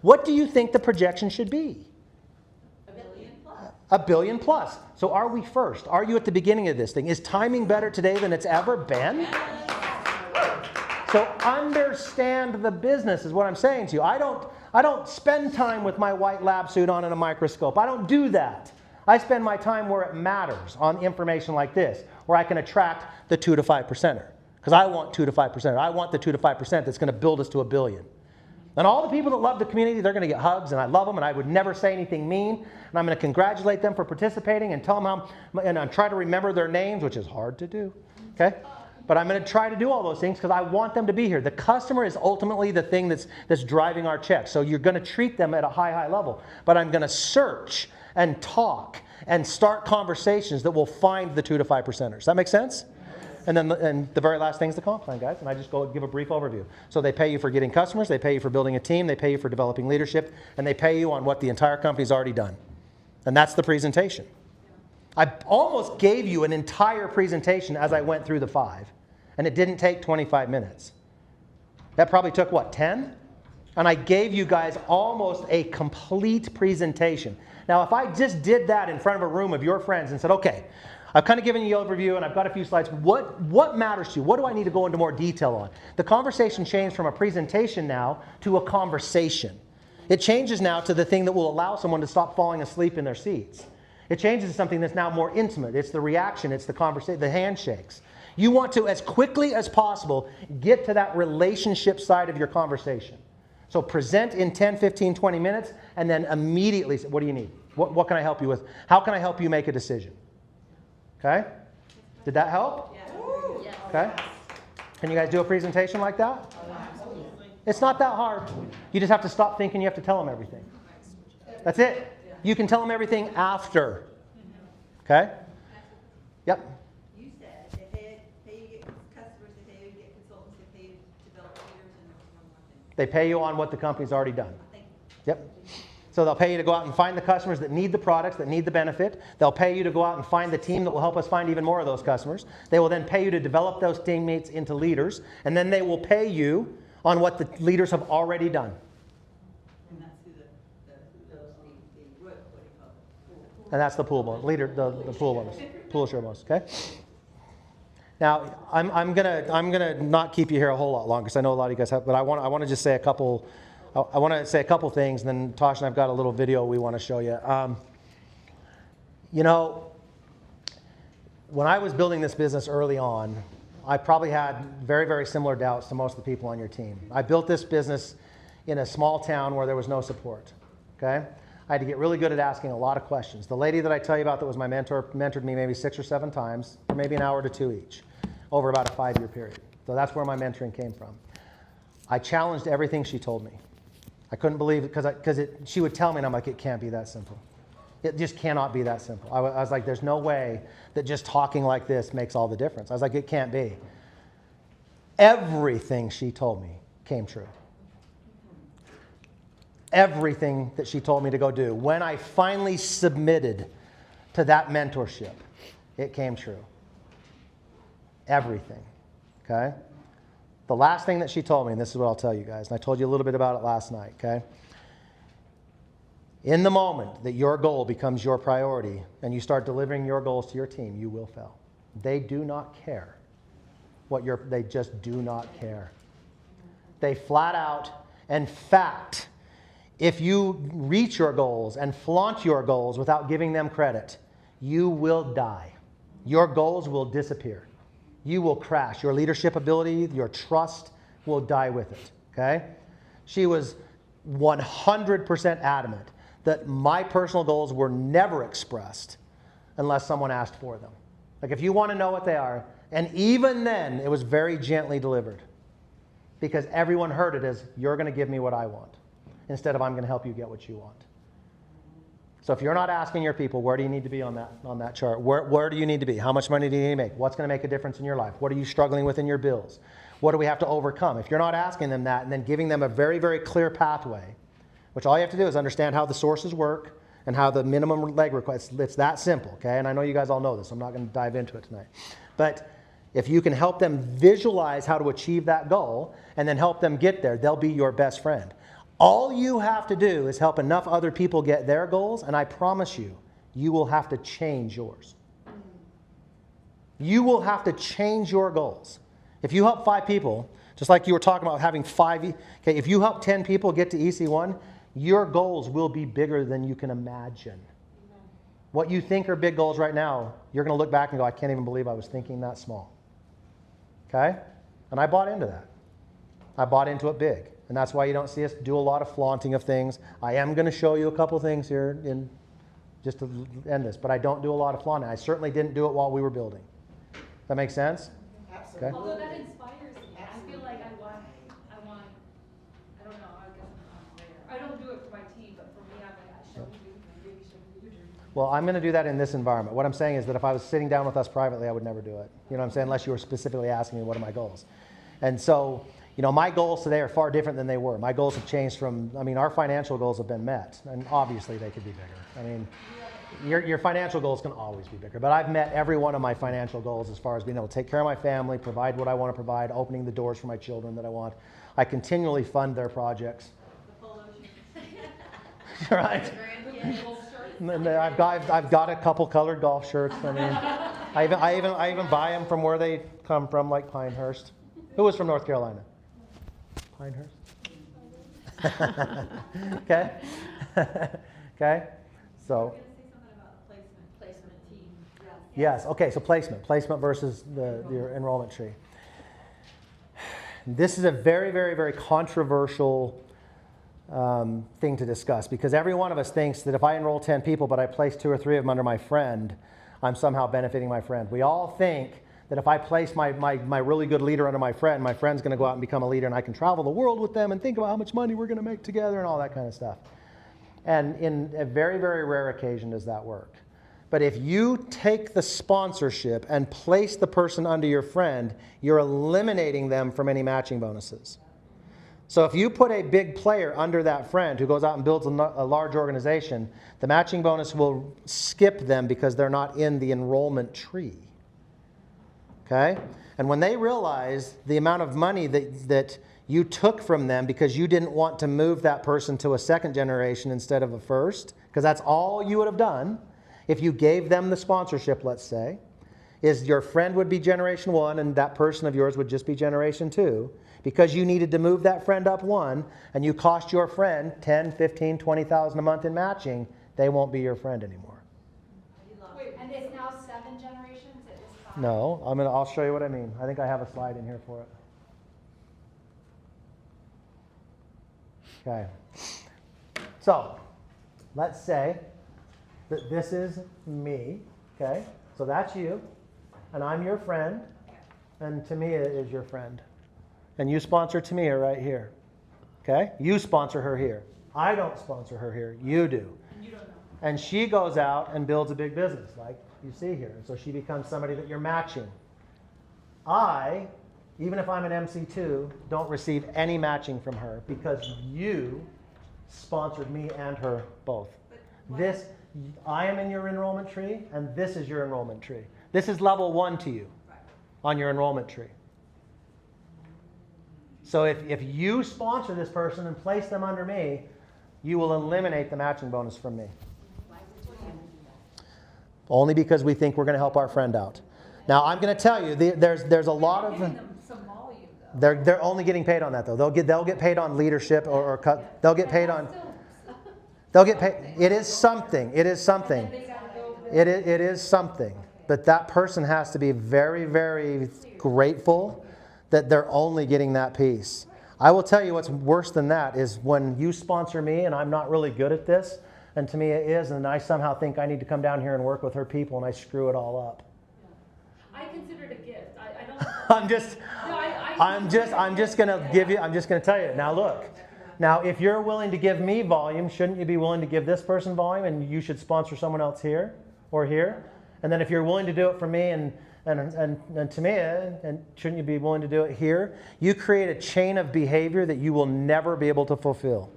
What do you think the projection should be? $1 billion plus. $1 billion plus. So are we first? Are you at the beginning of this thing? Is timing better today than it's ever been? So understand the business is what I'm saying to you. I don't spend time with my white lab suit on and a microscope. I don't do that. I spend my time where it matters on information like this, where I can attract the 2 to 5%er. Because I want 2 to 5%er. I want the 2 to 5% that's going to build us to $1 billion. And all the people that love the community, they're going to get hugs, and I love them, and I would never say anything mean. And I'm going to congratulate them for participating and tell them how, and I'm trying to remember their names, which is hard to do, okay? But I'm going to try to do all those things because I want them to be here. The customer is ultimately the thing that's driving our check. So you're going to treat them at a high level. But I'm going to search and talk and start conversations that will find the 2 to 5%ers. Does that make sense? And then the very last thing is the comp plan, guys. And I just go give a brief overview. So they pay you for getting customers, they pay you for building a team, they pay you for developing leadership, and they pay you on what the entire company's already done. And that's the presentation. I almost gave you an entire presentation as I went through the 5, and it didn't take 25 minutes. That probably took, what, 10? And I gave you guys almost a complete presentation. Now, if I just did that in front of a room of your friends and said, okay, I've kind of given you the overview and I've got a few slides, what matters to you? What do I need to go into more detail on? The conversation changed from a presentation now to a conversation. It changes now to the thing that will allow someone to stop falling asleep in their seats. It changes to something that's now more intimate. It's the reaction, it's the conversation, the handshakes. You want to, as quickly as possible, get to that relationship side of your conversation. So present in 10, 15, 20 minutes, and then immediately say, what do you need? What can I help you with? How can I help you make a decision? Okay? Did that help? Yeah. Okay? Can you guys do a presentation like that? It's not that hard. You just have to stop thinking you have to tell them everything. That's it. You can tell them everything after. Okay? Yep. You said that they pay you get customers, they pay you get consultants, they pay you to develop leaders, and there's one more thing. They pay you on what the company's already done. Thank you. Yep. So they'll pay you to go out and find the customers that need the products, that need the benefit. They'll pay you to go out and find the team that will help us find even more of those customers. They will then pay you to develop those teammates into leaders, and then they will pay you on what the leaders have already done. And that's who the what do you call it? And that's the pool bonus, the pool bonus, pool share bonus, okay? Now, I'm gonna not keep you here a whole lot longer because I know a lot of you guys have, but I want to just say a couple. I want to say a couple things, and then Tosh and I've got a little video we want to show you. You know, when I was building this business early on, I probably had very, very similar doubts to most of the people on your team. I built this business in a small town where there was no support, okay? I had to get really good at asking a lot of questions. The lady that I tell you about that was my mentor mentored me maybe 6 or 7 times, for maybe an hour to 2 each, over about a 5-year period. So that's where my mentoring came from. I challenged everything she told me. I couldn't believe it because she would tell me, and I'm like, it can't be that simple. It just cannot be that simple. I was like, there's no way that just talking like this makes all the difference. I was like, it can't be. Everything she told me came true. Everything that she told me to go do. When I finally submitted to that mentorship, it came true. Everything, okay? The last thing that she told me, and this is what I'll tell you guys, and I told you a little bit about it last night, okay? In the moment that your goal becomes your priority and you start delivering your goals to your team, you will fail. They do not care they just do not care. They flat out, in fact, if you reach your goals and flaunt your goals without giving them credit, you will die. Your goals will disappear. You will crash. Your leadership ability, your trust will die with it, okay? She was 100% adamant that my personal goals were never expressed unless someone asked for them. Like if you want to know what they are, and even then it was very gently delivered because everyone heard it as you're going to give me what I want instead of I'm going to help you get what you want. So if you're not asking your people, where do you need to be on that chart? Where do you need to be? How much money do you need to make? What's going to make a difference in your life? What are you struggling with in your bills? What do we have to overcome? If you're not asking them that and then giving them a very, very clear pathway, which all you have to do is understand how the sources work and how the minimum leg request, it's that simple, okay? And I know you guys all know this. I'm not going to dive into it tonight. But if you can help them visualize how to achieve that goal and then help them get there, they'll be your best friend. All you have to do is help enough other people get their goals, and I promise you, you will have to change yours. You will have to change your goals. If you help 5 people, just like you were talking about having 5, okay, if you help 10 people get to EC1, your goals will be bigger than you can imagine. What you think are big goals right now, you're going to look back and go, I can't even believe I was thinking that small. Okay? And I bought into that. I bought into it big. And that's why you don't see us do a lot of flaunting of things. I am going to show you a couple things here in just to end this, but I don't do a lot of flaunting. I certainly didn't do it while we were building. That makes sense? Absolutely. Okay. Although that inspires me. I feel like I want, I don't know, I guess I'm not there. I don't do it for my team, but for me, I'm like, I show you, maybe show you. Well, I'm going to do that in this environment. What I'm saying is that if I was sitting down with us privately, I would never do it. You know what I'm saying? Unless you were specifically asking me what are my goals. And so, you know, my goals today are far different than they were. My goals have changed from, I mean, our financial goals have been met. And obviously they could be bigger. I mean, your financial goals can always be bigger. But I've met every one of my financial goals as far as being able to take care of my family, provide what I want to provide, opening the doors for my children that I want. I continually fund their projects. The polo shoes. Right? And I've got a couple colored golf shirts. I mean, I even buy them from where they come from, like Pinehurst. Who was from North Carolina? Pinehurst. Okay. Okay. So. I was going to say something about placement team. Yes. Okay. So placement versus your enrollment tree. This is a very, very, very controversial thing to discuss because every one of us thinks that if I enroll 10 people but I place 2 or 3 of them under my friend, I'm somehow benefiting my friend. We all think that if I place my really good leader under my friend's going to go out and become a leader and I can travel the world with them and think about how much money we're going to make together and all that kind of stuff. And in a very, very rare occasion does that work. But if you take the sponsorship and place the person under your friend, you're eliminating them from any matching bonuses. So if you put a big player under that friend who goes out and builds a large organization, the matching bonus will skip them because they're not in the enrollment tree. Okay? And when they realize the amount of money that you took from them because you didn't want to move that person to a second generation instead of a first, because that's all you would have done if you gave them the sponsorship, let's say, is your friend would be generation 1 and that person of yours would just be generation 2. Because you needed to move that friend up 1 and you cost your friend 10, 15, 20,000 a month in matching, they won't be your friend anymore. Wait, and it's now 7 generations? It was 5? No, I'll show you what I mean. I think I have a slide in here for it. Okay. So, let's say that this is me, okay? So that's you, and I'm your friend, and Tamia is your friend. And you sponsor Tamia right here, okay? You sponsor her here. I don't sponsor her here. You do. You don't know. And she goes out and builds a big business, like you see here. And so she becomes somebody that you're matching. I, even if I'm an MC2, don't receive any matching from her because you sponsored me and her both. This, I am in your enrollment tree, and this is your enrollment tree. This is level 1 to you on your enrollment tree. So if you sponsor this person and place them under me, you will eliminate the matching bonus from me. Only because we think we're going to help our friend out. Now, I'm going to tell you, there's a lot of... Giving them some volume, though. They're only getting paid on that, though. They'll get paid on leadership or cut. They'll get paid on... They'll get paid. It is something. It is something. It is something. But that person has to be very, very grateful that they're only getting that piece. I will tell you what's worse than that is when you sponsor me and I'm not really good at this, and Tamia is, and I somehow think I need to come down here and work with her people and I screw it all up. I consider it a gift. I don't... I'm just going to tell you. Now look. Now, if you're willing to give me volume, shouldn't you be willing to give this person volume and you should sponsor someone else here or here? And then if you're willing to do it for me and Tamia, and shouldn't you be willing to do it here? You create a chain of behavior that you will never be able to fulfill.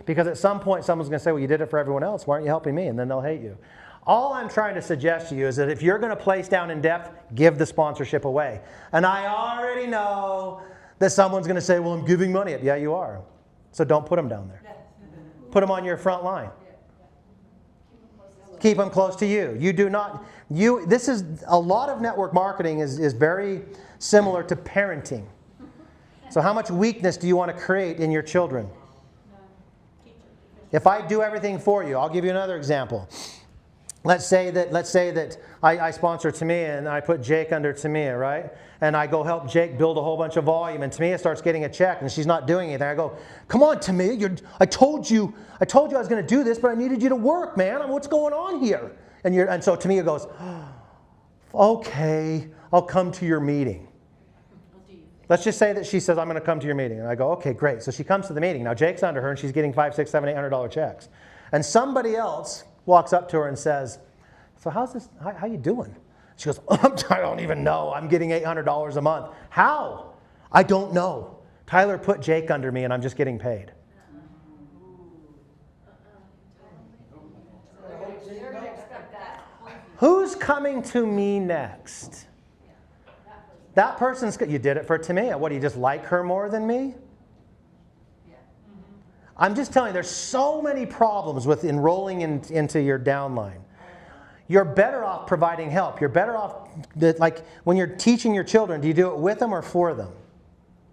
Because at some point someone's going to say, well, you did it for everyone else. Why aren't you helping me? And then they'll hate you. All I'm trying to suggest to you is that if you're going to place down in depth, give the sponsorship away. And I already know that someone's going to say, well, I'm giving money up. Yeah, you are. So don't put them down there. Put them on your front line. Keep them close to you. You do not, this is, a lot of network marketing is very similar to parenting. So how much weakness do you want to create in your children? If I do everything for you, I'll give you another example. Let's say that I sponsor Tamia and I put Jake under Tamia, right? And I go help Jake build a whole bunch of volume, and Tamia starts getting a check and she's not doing anything. I go, come on, Tamia, I told you I was going to do this, but I needed you to work, man. What's going on here? And so Tamia goes, okay, I'll come to your meeting. Let's just say that she says, I'm going to come to your meeting. And I go, okay, great. So she comes to the meeting. Now Jake's under her and she's getting $500, $600, $700, $800 checks. And somebody else walks up to her and says, so how's this, how you doing? She goes, I don't even know. I'm getting $800 a month. How? I don't know. Tyler put Jake under me and I'm just getting paid. Who's coming to me next? That person's, you did it for Tamia. What, do you just like her more than me? I'm just telling you, there's so many problems with enrolling into your downline. You're better off providing help. You're better off, like when you're teaching your children, do you do it with them or for them?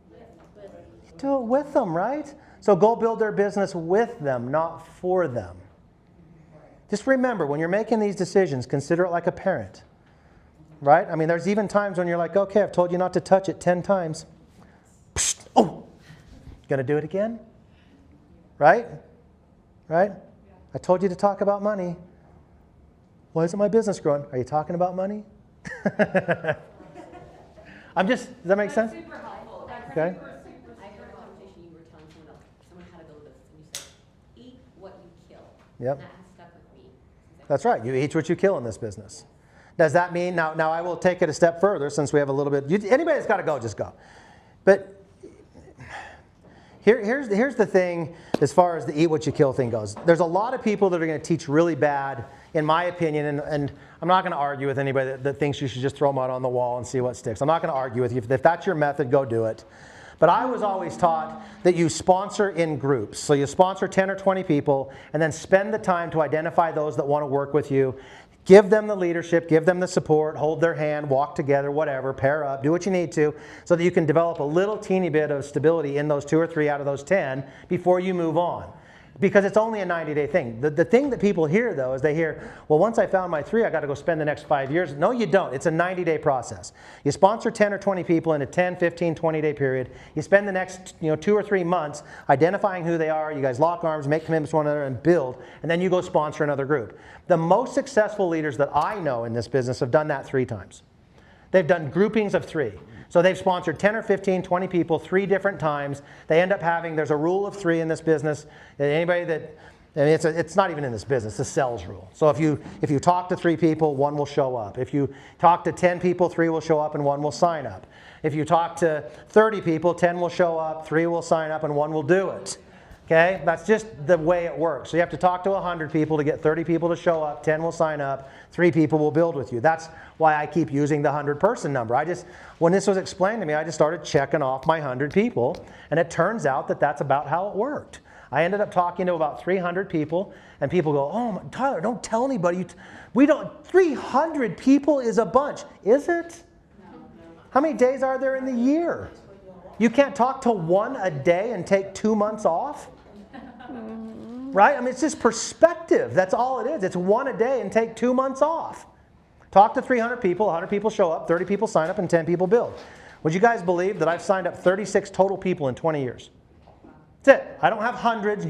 You do it with them, right? So go build their business with them, not for them. Just remember, when you're making these decisions, consider it like a parent. Right? I mean, there's even times when you're like, okay, I've told you not to touch it 10 times. Psst, oh, gonna do it again? Right? Right? I told you to talk about money. Why isn't my business growing? Are you talking about money? Does that make sense? Super helpful. That's Okay. super I heard a conversation you were telling someone else, someone had to build this, and you said, eat what you kill. Yep. And that has stuck with me. That's right. You eat what you kill in this business. Does that mean, now I will take it a step further since we have a little bit, anybody that's got to go, just go. But here's the thing as far as the eat what you kill thing goes. There's a lot of people that are going to teach really bad, in my opinion, and I'm not going to argue with anybody that thinks you should just throw them out on the wall and see what sticks. I'm not going to argue with you. If that's your method, go do it. But I was always taught that you sponsor in groups. So you sponsor 10 or 20 people and then spend the time to identify those that want to work with you. Give them the leadership, give them the support, hold their hand, walk together, whatever, pair up, do what you need to so that you can develop a little teeny bit of stability in those 2 or 3 out of those 10 before you move on. Because it's only a 90-day thing. The thing that people hear, though, is they hear, well, once I found my 3, I got to go spend the next 5 years. No, you don't. It's a 90-day process. You sponsor 10 or 20 people in a 10, 15, 20-day period. You spend the next 2 or 3 months identifying who they are. You guys lock arms, make commitments to one another, and build. And then you go sponsor another group. The most successful leaders that I know in this business have done that 3 times. They've done groupings of 3. So they've sponsored 10 or 15, 20 people 3 different times. They end up having, there's a rule of 3 in this business. Anybody that, I mean, it's not even in this business, it's a sales rule. So if you talk to 3 people, 1 will show up. If you talk to 10 people, 3 will show up and 1 will sign up. If you talk to 30 people, 10 will show up, 3 will sign up and 1 will do it. Okay, that's just the way it works. So you have to talk to 100 people to get 30 people to show up, 10 will sign up, 3 people will build with you. That's why I keep using the 100-person number. When this was explained to me, I just started checking off my 100 people, and it turns out that that's about how it worked. I ended up talking to about 300 people, and people go, oh, Tyler, don't tell anybody. 300 people is a bunch. Is it? No. How many days are there in the year? You can't talk to 1 a day and take 2 months off? Right? I mean, it's just perspective. That's all it is. It's 1 a day and take 2 months off. Talk to 300 people, 100 people show up, 30 people sign up, and 10 people build. Would you guys believe that I've signed up 36 total people in 20 years? That's it. I don't have hundreds.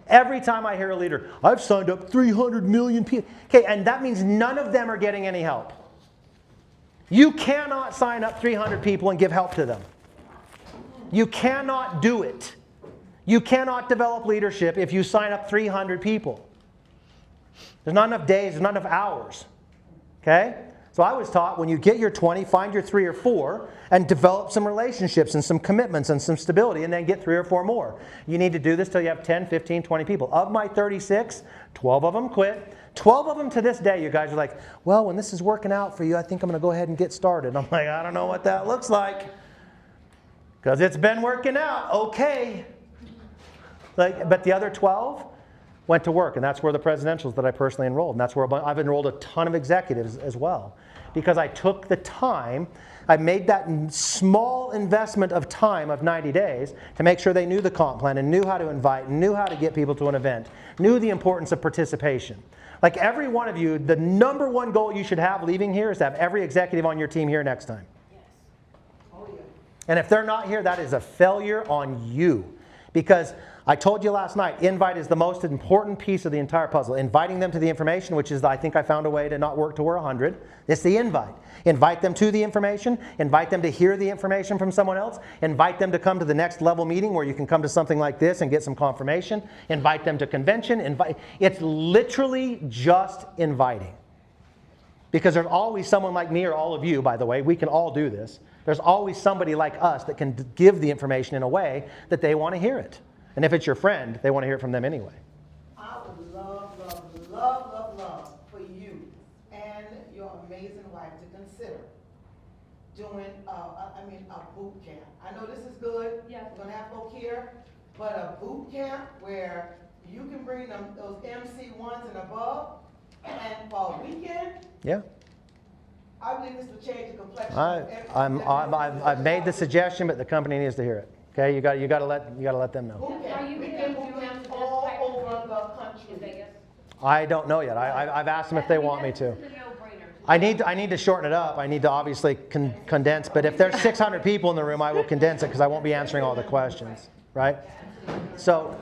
Every time I hear a leader, I've signed up 300 million people. Okay, and that means none of them are getting any help. You cannot sign up 300 people and give help to them. You cannot do it. You cannot develop leadership if you sign up 300 people. There's not enough days, there's not enough hours. Okay? So I was taught when you get your 20, find your 3 or 4 and develop some relationships and some commitments and some stability and then get 3 or 4 more. You need to do this till you have 10, 15, 20 people. Of my 36, 12 of them quit. 12 of them to this day, you guys are like, well, when this is working out for you, I think I'm going to go ahead and get started. I'm like, I don't know what that looks like. Because it's been working out. Okay. But the other 12, went to work, and that's where the presidentials that I personally enrolled, and that's where I've enrolled a ton of executives as well, because I took the time, I made that small investment of time of 90 days to make sure they knew the comp plan and knew how to invite, and knew how to get people to an event, knew the importance of participation. Like every one of you, the number one goal you should have leaving here is to have every executive on your team here next time. Yes. And if they're not here, that is a failure on you. Because I told you last night, invite is the most important piece of the entire puzzle. Inviting them to the information, which is, I think I found a way to not work to we're 100. It's the invite. Invite them to the information. Invite them to hear the information from someone else. Invite them to come to the next level meeting where you can come to something like this and get some confirmation. Invite them to convention. It's literally just inviting. Because there's always someone like me, or all of you, by the way, we can all do this. There's always somebody like us that can give the information in a way that they want to hear it. And if it's your friend, they want to hear it from them anyway. I would love for you and your amazing wife to consider doing, a boot camp. I know this is good. Yes. We're gonna have folk here, but a boot camp where you can bring them, those MC1s and above, and for a weekend, Yeah. I believe this will change the complexion. I've made the suggestion, but the company needs to hear it. Okay, you got to let them know. Boot Are you camp, weekend gonna boot do it camps this all type over of the in country. Vegas? I don't know yet. I've asked them if they want me to. That's a no-brainer. I need to shorten it up. I need to obviously condense. But if there's 600 people in the room, I will condense it because I won't be answering all the questions, right? So